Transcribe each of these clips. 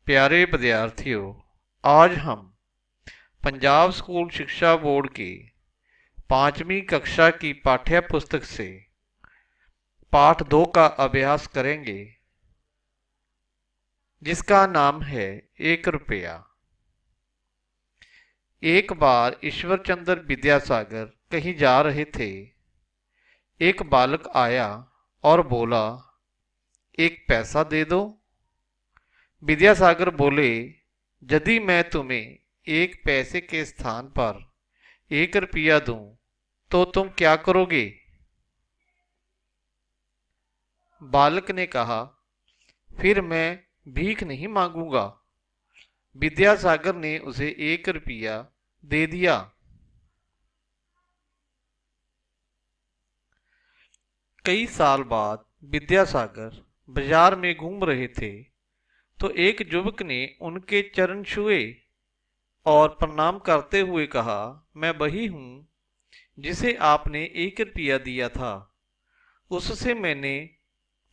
प्यारे विद्यार्थियों, आज हम पंजाब स्कूल शिक्षा बोर्ड की 5वीं कक्षा की पाठ्य पुस्तक से पाठ 2 का अभ्यास करेंगे, जिसका नाम है 1 रुपया। एक बार ईश्वर चंद्र विद्यासागर कहीं जा रहे थे। एक बालक आया और बोला, 1 पैसा दे दो। विद्यासागर बोले, यदि मैं तुम्हें 1 पैसे के स्थान पर 1 रुपया दूं तो तुम क्या करोगे? बालक ने कहा, फिर मैं भीख नहीं मांगूंगा। विद्यासागर ने उसे 1 रुपया दे दिया। कई साल बाद विद्यासागर बाजार में घूम रहे थे तो एक युवक ने उनके चरण छुए और प्रणाम करते हुए कहा, मैं वही हूं जिसे आपने 1 रुपया दिया था। उससे मैंने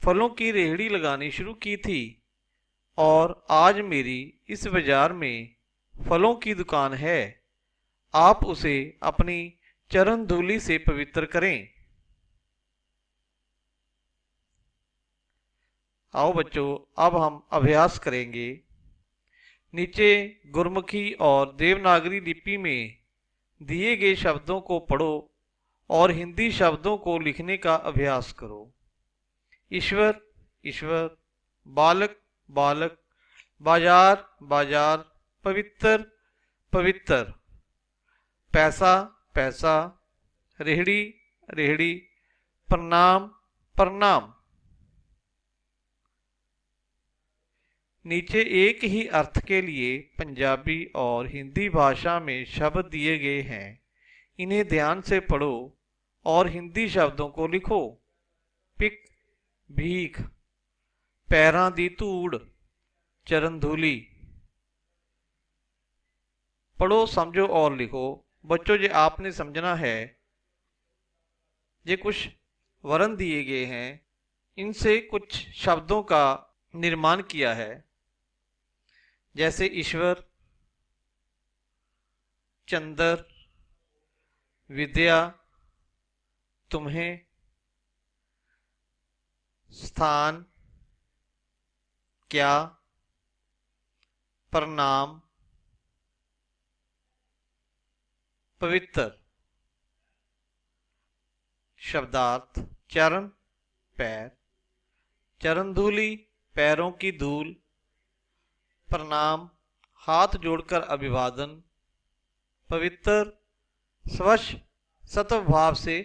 फलों की रेहड़ी लगानी शुरू की थी और आज मेरी इस बाजार में फलों की दुकान है। आप उसे अपनी चरण धूलि से पवित्र करें। आओ बच्चों, अब हम अभ्यास करेंगे। नीचे गुरमुखी और देवनागरी लिपि में दिए गए शब्दों को पढ़ो और हिंदी शब्दों को लिखने का अभ्यास करो। ईश्वर, ईश्वर। बालक, बालक। बाजार, बाजार। पवित्र, पवित्र। पैसा, पैसा। रेहड़ी, रेहड़ी। प्रणाम, प्रणाम। नीचे एक ही अर्थ के लिए पंजाबी और हिंदी भाषा में शब्द दिए गए हैं। इन्हें ध्यान से पढ़ो और हिंदी शब्दों को लिखो। पिक, भीख। पैरां दी धूड़, चरण धूली। पढ़ो, समझो और लिखो। बच्चों, ये आपने समझना है, ये कुछ वर्ण दिए गए हैं, इनसे कुछ शब्दों का निर्माण किया है, जैसे ईश्वर, चंद्र, विद्या, तुम्हें, स्थान, क्या, प्रणाम, पवित्र। शब्दार्थ: चरण, पैर। चरण धूलि, पैरों की धूल। प्रणाम, हाथ जोड़कर अभिवादन। पवित्र, स्वच्छ, सत्वभाव से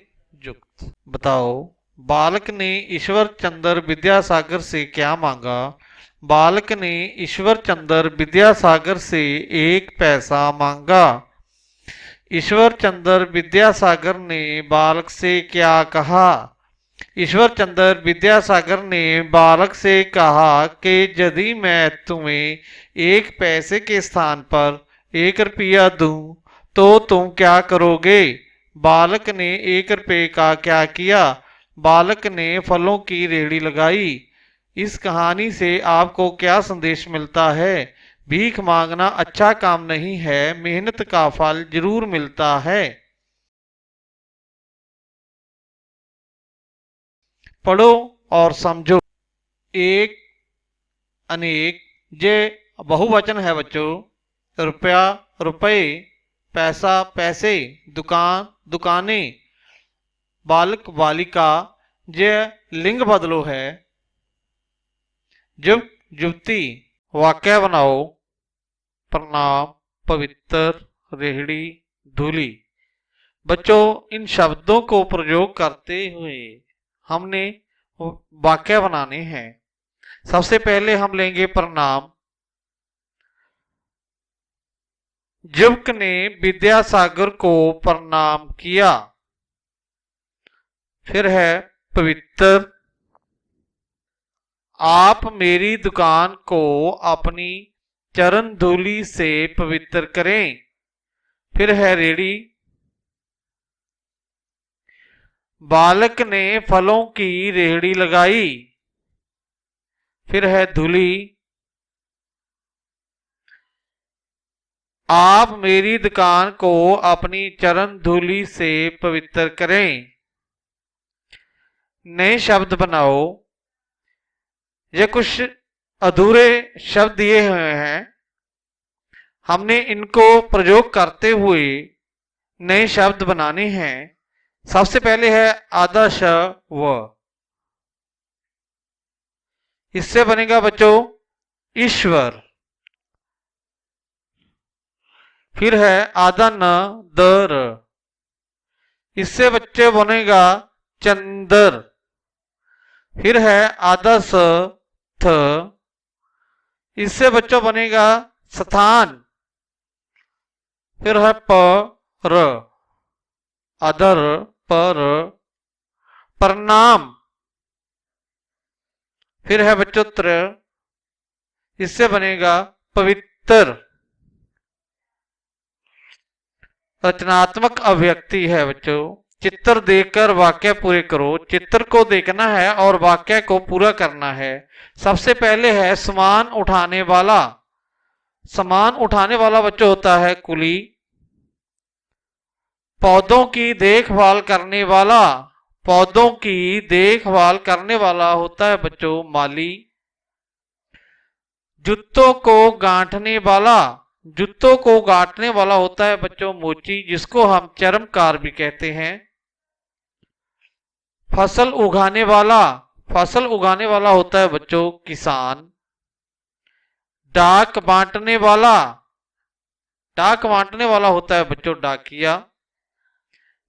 युक्त। बताओ, बालक ने ईश्वर चंद्र विद्यासागर से क्या मांगा? बालक ने ईश्वर चंद्र विद्यासागर से 1 पैसा मांगा। ईश्वर चंद्र विद्यासागर ने बालक से क्या कहा? ईश्वर चंद्र विद्यासागर ने बालक से कहा कि यदि मैं तुम्हें 1 पैसे के स्थान पर 1 रुपया दूं तो तुम क्या करोगे? बालक ने 1 रुपये का क्या किया? बालक ने फलों की रेहड़ी लगाई। इस कहानी से आपको क्या संदेश मिलता है? भीख मांगना अच्छा काम नहीं है, मेहनत का फल जरूर मिलता है। पढ़ो और समझो। एक, अनेक, ये बहुवचन है बच्चों। रुपया, रुपए। पैसा, पैसे। दुकान, दुकानें। बालक, बालिका, ये लिंग बदलो है। युवक, युवती। वाक्य बनाओ। प्रणाम, पवित्र, रेहड़ी, धूली। बच्चों, इन शब्दों को प्रयोग करते हुए हमने वाक्य बनाने हैं। सबसे पहले हम लेंगे प्रणाम। युवक ने विद्यासागर को प्रणाम किया। फिर है पवित्र। आप मेरी दुकान को अपनी चरण धूलि से पवित्र करें। फिर है रेहड़ी। बालक ने फलों की रेहड़ी लगाई। फिर है धूली। आप मेरी दुकान को अपनी चरण धूलि से पवित्र करें। नए शब्द बनाओ। ये कुछ अधूरे शब्द दिए हुए हैं, हमने इनको प्रयोग करते हुए नए शब्द बनाने हैं। सबसे पहले है आदर्श व, इससे बनेगा बच्चों ईश्वर। फिर है आदन दर, इससे बच्चे बनेगा चंदर। फिर है आदस थ, इससे बच्चों बनेगा स्थान। फिर है पर, अदर पर, प्रणाम। फिर है बच्चों त्र, इससे बनेगा पवित्र। रचनात्मक अभिव्यक्ति है बच्चों। चित्र देखकर वाक्य पूरे करो। चित्र को देखना है और वाक्य को पूरा करना है। सबसे पहले है सामान उठाने वाला। सामान उठाने वाला बच्चों होता है कुली। पौधों की देखभाल करने वाला, पौधों की देखभाल करने वाला होता है बच्चों माली। जूतों को गांठने वाला, जूतों को गांठने वाला होता है बच्चों मोची, जिसको हम चर्मकार भी कहते हैं। फसल उगाने वाला, फसल उगाने वाला होता है बच्चों किसान। डाक बांटने वाला, डाक बांटने वाला होता है बच्चों डाकिया।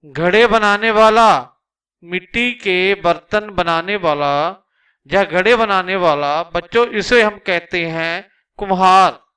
घड़े बनाने वाला, मिट्टी के बर्तन बनाने वाला या घड़े बनाने वाला बच्चों, इसे हम कहते हैं कुम्हार।